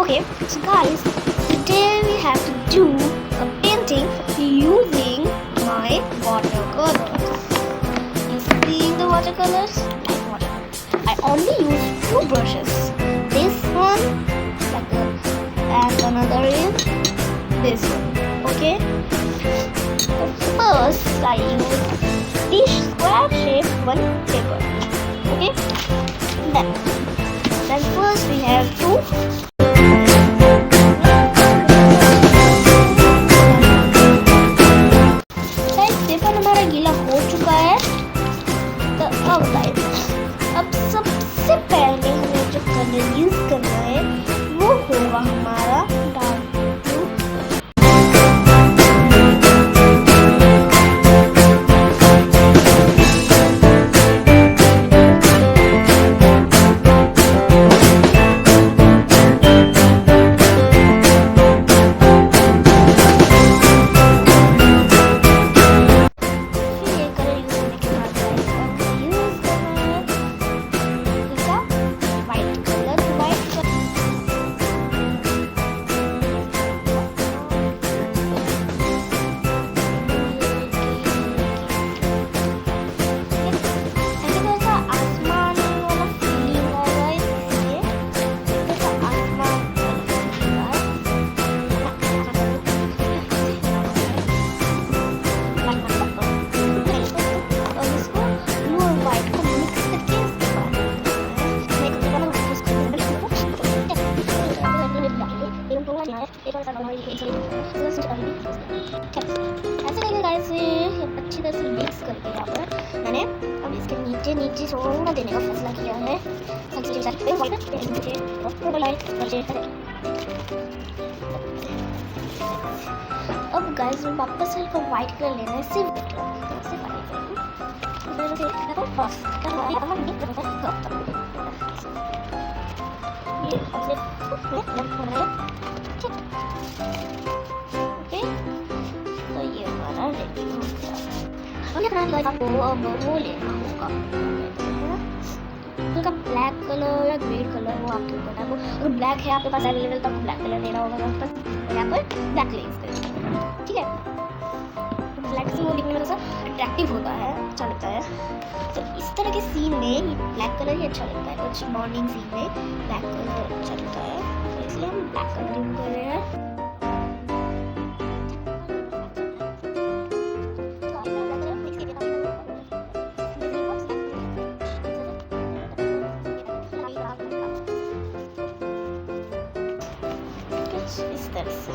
Okay, so guys, today we have to do a painting using my watercolors. You see the watercolors? I only use two brushes. This one, like this, and another is this one. Okay. So first, I use this square shape one paper. Okay. Then first we have to paper हमारा गीला हो चुका है। तो अब सबसे पहले हमें जो कलर यूज करना है वो होगा हमारा डार्क ब्लू। अच्छी तरह से मिक्स करके यहाँ पर मैंने अब इसके नीचे सोना देने का फैसला किया है। अब गाइस में वापस से व्हाइट कलर लेना है, सिर्फ आपको अब वो लेना होगा उनका ब्लैक कलर या ग्रे कलर, वो आपके ऊपर है। अगर ब्लैक है आपके पास अवेलेबल तो आपको ब्लैक कलर लेना होगा, यहाँ पर ब्लैक लेंस करेंगे। ठीक है, ब्लैक से वो दिखने में थोड़ा सा अट्रैक्टिव होता है, अच्छा लगता है। तो इस तरह के सीन में ये ब्लैक कलर ही अच्छा लगता है। कुछ मॉर्निंग सीन में ब्लैक कलर अच्छा लगता है, तो इसलिए हम ब्लैक कलर यूज कर रहे हैं। इस तरह से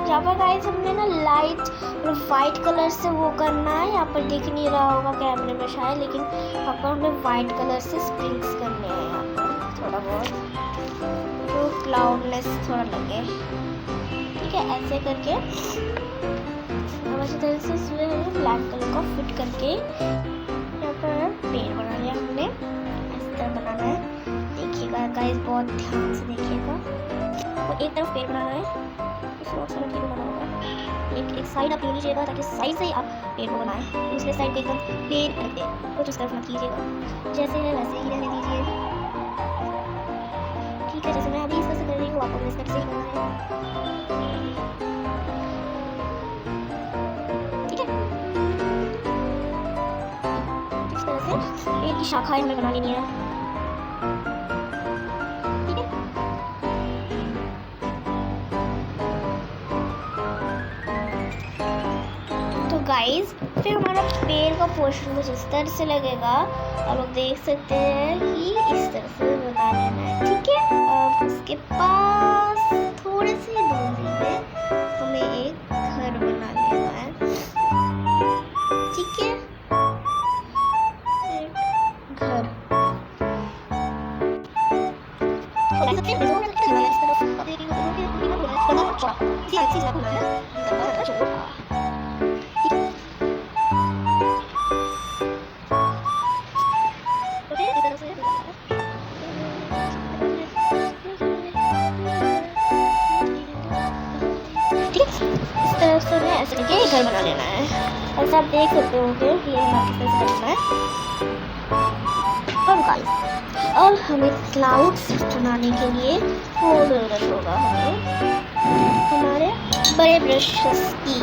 यहाँ पर गाइस हमने ना लाइट और वाइट कलर से वो करना है। यहाँ पर दिख नहीं रहा होगा कैमरे में शायद, लेकिन यहाँ पर हमें वाइट कलर से स्प्रिंग्स करने हैं यहाँ पर थोड़ा बहुत, तो क्लाउडनेस थोड़ा लगे। ठीक है, ऐसे करके अब अच्छी तरह से इसमें ब्लैक कलर को फिट करके यहाँ पर पेड़ बना लिया हमने। इस तरह बनाना है, देखिएगा गाइस, बहुत ध्यान से देखिएगा। और एक तरफ पेड़ बनाना है, इसमें बहुत सारा पेड़ बनाना होगा। एक साइड आप ले लीजिएगा ताकि साइड से ही आप पेड़ को बनाएं, दूसरे साइड को एकदम प्लेन रख दें, कुछ उस तरफ मत कीजिएगा, जैसे है वैसे ही रहने दीजिए। ठीक है, जैसे मैं अभी इस तरह से कर रही हूँ, आपको इस तरह से ही करना है। ठीक है, इस तरह से पेड़ की शाखाएं हमें बना लेनी है। गाइस फिर हमारा पेड़ का पोर्शन कुछ इस तरह से लगेगा। अब आप देख सकते हैं कि इस तरह से बना लेना है। ठीक है, अब उसके पास थोड़ी सी दूरी पे हमें एक घर बना लेना है। ठीक है, एक घर ऐसे करके घर बना लेना है। ऐसा आप देख सकते हो कि ये हमारा किस तरह से करना है। और गाइस अब हमें क्लाउड्स बनाने के लिए वो ज़रूरत होगा हमें हमारे बड़े ब्रशेस की।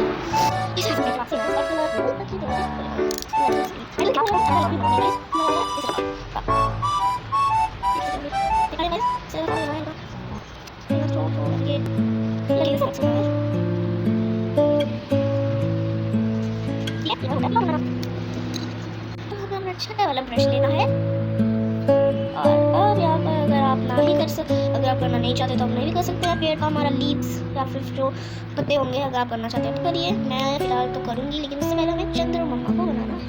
हमें छोटा वाला ब्रश लेना है और अब यहाँ पर अगर आप ना ही कर सकते, अगर आप करना नहीं चाहते तो आप नहीं भी कर सकते हैं। पेड़ का हमारा लीव्स या फिर जो पत्ते होंगे, अगर आप करना चाहते हैं तो करिए। मैं फिलहाल तो करूँगी, लेकिन उससे पहले हमें चंद्रमा को बनाना है।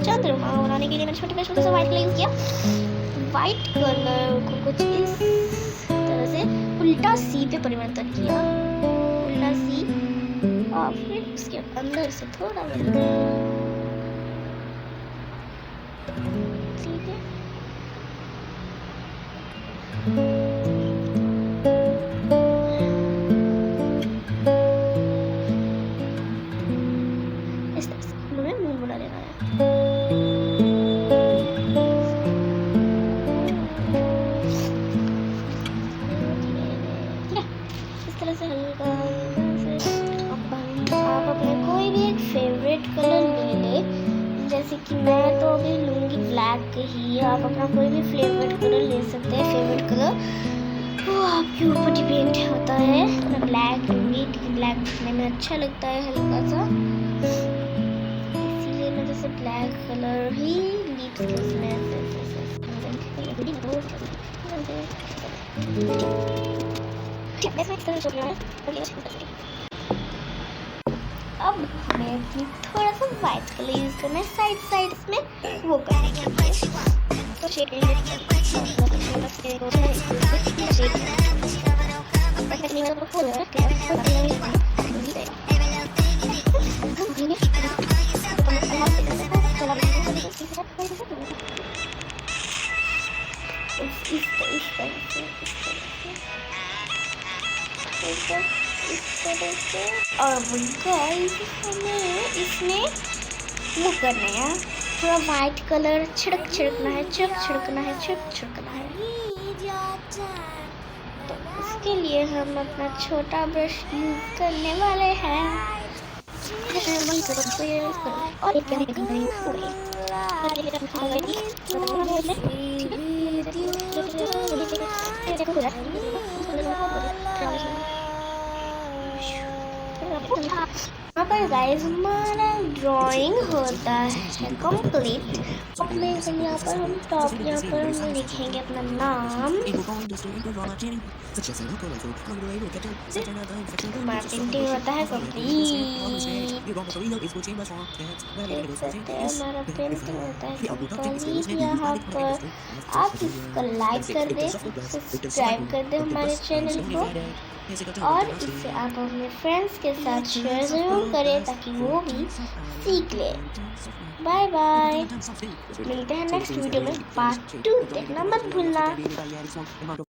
चंद्रमा बनाने के लिए मैंने छोटे छोटे सा व्हाइट कलर यूज़ किया। व्हाइट कलर को कुछ इस तरह से उल्टा सी पे परिवर्तन किया, उल्टा सी, और फिर उसके अंदर से थोड़ा ठीक है। इस तरह से हमें मून बना लेना है। इस तरह से हल्का से आप अपने कोई भी एक फेवरेट कलर ले ले, जैसे कि मैं तो अभी लूँगी ब्लैक ही। आप अपना कोई भी फेवरेट कलर ले सकते हैं। फेवरेट कलर वो आपके ऊपर डिपेंड होता है। मैं ब्लैक लूँगी क्योंकि ब्लैक दिखने में अच्छा लगता है हल्का सा, इसीलिए मैं जैसे ब्लैक कलर ही लिप्स के उसमें अब हमें थोड़ा सा व्हाइट कलर यूज करना है साइड में, वो करेंगे तो शेड और गाइस हमें इसमें वो करना है, थोड़ा व्हाइट कलर छिड़कना है। तो इसके लिए हम अपना छोटा ब्रश यूज करने वाले हैं। और यहाँ पर गाइस हमारा ड्राइंग होता है कंप्लीट। अपने यहाँ पर हम टॉप यहाँ पर हम लिखेंगे अपना नाम। हमारा पेंटिंग होता है कंप्लीट। हमारा पेंटिंग होता है कंप्लीट। यहाँ पर आप इसको लाइक कर दे, सब्सक्राइब कर दे हमारे चैनल को, और इसे आप अपने फ्रेंड्स के साथ शेयर जरूर करें ताकि वो भी सीख ले। बाय बाय, मिलते हैं नेक्स्ट वीडियो में। पार्ट 2 देखना मत भूलना।